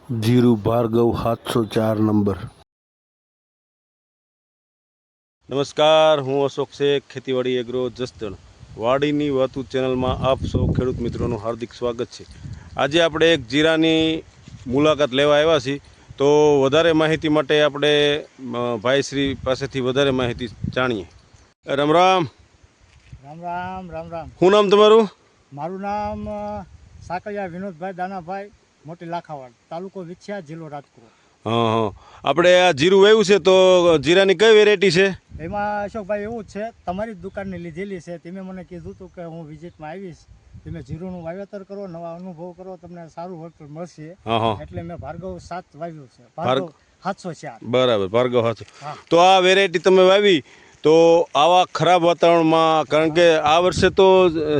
જીરું ભાર્ગવ 704 નંબર. નમસ્કાર, હું અશોક શેખ, ખેતીવાડી એગ્રો જસદણ વાડીની વાતું ચેનલમાં આપ સૌ ખેડૂત મિત્રોનું હાર્દિક સ્વાગત છે. આજે આપણે એક જીરાની મુલાકાત લેવા આવ્યા છીએ, તો વધારે માહિતી માટે આપણે ભાઈશ્રી પાસેથી વધારે માહિતી જાણીએ. રામ રામ. રામ રામ. રામ રામ. શું નામ તમારું? મારું નામ સાકરિયા વિનોદભાઈ દાનાભાઈ, મોટી લાખાવાડ, તાલુકો વિછિયા, જિલ્લો રાજકોટ. હા હા, આપણે આ જીરું વાવ્યું છે, તો જીરાની કઈ વેરાયટી છે? એમાં અશોકભાઈ એવું જ છે, તમારી જ દુકાનની લીધેલી છે. તમે મને કીધું હતું કે હું વિઝિટમાં આવીશ, તમે જીરુંનું વાવેતર કરો, નવા અનુભવ કરો, તમને સારું વળતર મળશે. એટલે મેં ભાર્ગવ 7 વાવ્યું છે. ભાર્ગવ 704. બરાબર, ભાર્ગવ 704. તો આ વેરાયટી તમે વાવી તો આવા ખરાબ વાતાવરણમાં, કારણ કે આ વર્ષે તો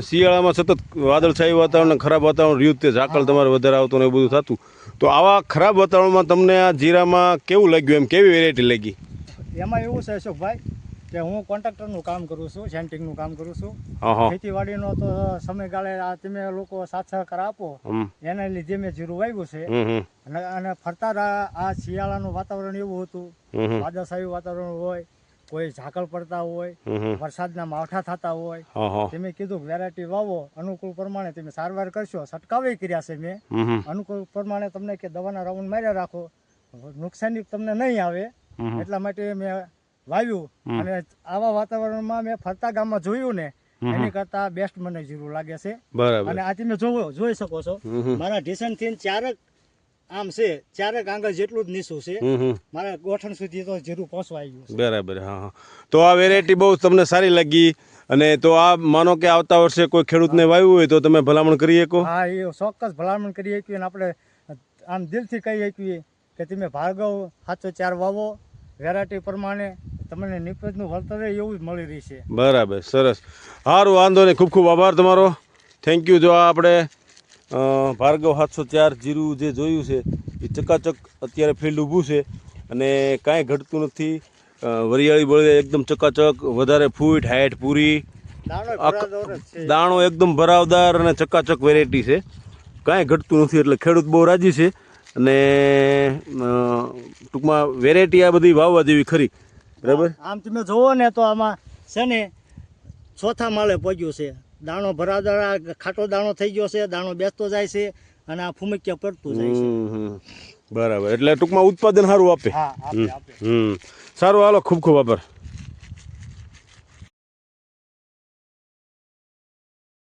શિયાળામાં સતત વાદળછાયું વાતાવરણ, ખરાબ વાતાવરણ રહ્યું, તે ઝાકળ તમારે વધારે આવતું ને એ બધું થતું, તો આવા ખરાબ વાતાવરણમાં તમને આ જીરામાં કેવું લાગ્યું, એમ કેવી વેરાયટી લાગી? એમાં એવું છે અશોકભાઈ કે હું કોન્ટ્રાક્ટરનું કામ કરું છું, સેન્ટિંગનું કામ કરું છું. ખેતીવાડીનો તો સમયગાળે આ તમે લોકો સાથ સહકાર આપો, એના લીધે મેં જીરું વાવ્યું છે. અને ફરતા આ શિયાળાનું વાતાવરણ એવું હતું, વાદળછાયું વાતાવરણ હોય, કોઈ ઝાકળ પડતા હોય, વરસાદના માવઠા થતા હોય, તમે કીધું વેરાયટી વાવો, અનુકૂળ પ્રમાણે તમે સારવાર કરશો, છંટકાવ કર્યા છે મેં, અનુકૂળ પ્રમાણે તમને કે દવાના રાઉન્ડ માર્યા રાખો, નુકસાની તમને નહીં આવે, એટલા માટે મેં વાવ્યું. અને આવા વાતાવરણમાં મેં ફરતા ગામમાં જોયું ને, એની કરતા બેસ્ટ મને જીરું લાગે છે. અને આ તમે જોઈ શકો છો, મારા ઢીસણ થી ચારક આમ છે, ચારક આંગળ જેટલું જ નીચું છે, મારા ગોઠણ સુધી તો જીરું પહોંચવા આવ્યું છે. બરાબર. હા, તો આ વેરાયટી બહુ તમને સારી લાગી, અને તો આ માનો કે આવતા વર્ષે કોઈ ખેડૂતને વાવ્યું હોય તો તમે ભલામણ કરી શકો? હા, એ ચોક્કસ ભલામણ કરી શકીએ. અને આપણે આમ દિલથી કહી શકીએ કે તમે ભાર્ગવ 704 વાવો, વેરાયટી પ્રમાણે તમને નિપજનું વળતર એવું જ મળી રહેશે. બરાબર, સરસ, સારું, વાંધો નહીં, ખૂબ ખૂબ આભાર તમારો, થેન્ક યુ. જો આપણે ભાર્ગવ 704 જીરું જે જોયું છે એ ચકાચક અત્યારે ફિલ્ડ ઊભું છે, અને કાંઈ ઘટતું નથી, વરિયાળી બળે એકદમ ચકાચક, વધારે ફૂટ હાઈટ પૂરી, દાણો એકદમ ભરાવદાર અને ચકાચક વેરાયટી છે, કાંઈ ઘટતું નથી, એટલે ખેડૂત બહુ રાજી છે. અને ટૂંકમાં વેરાયટી આ બધી વાવવા જેવી ખરી. બરાબર. આમ તમે જોવો ને તો આમાં છે ને ચોથા માળે પહોંચ્યું છે, દાણો ભરાવદાર, ખાટો દાણો થઈ ગયો છે, દાણો બેસતો જાય છે, અને આ ફૂમક્યા પડતું જાય છે. બરાબર, એટલે ટૂંકમાં ઉત્પાદન સારું આપે. હા, આપે. સારું, હાલો, ખૂબ ખૂબ આભાર.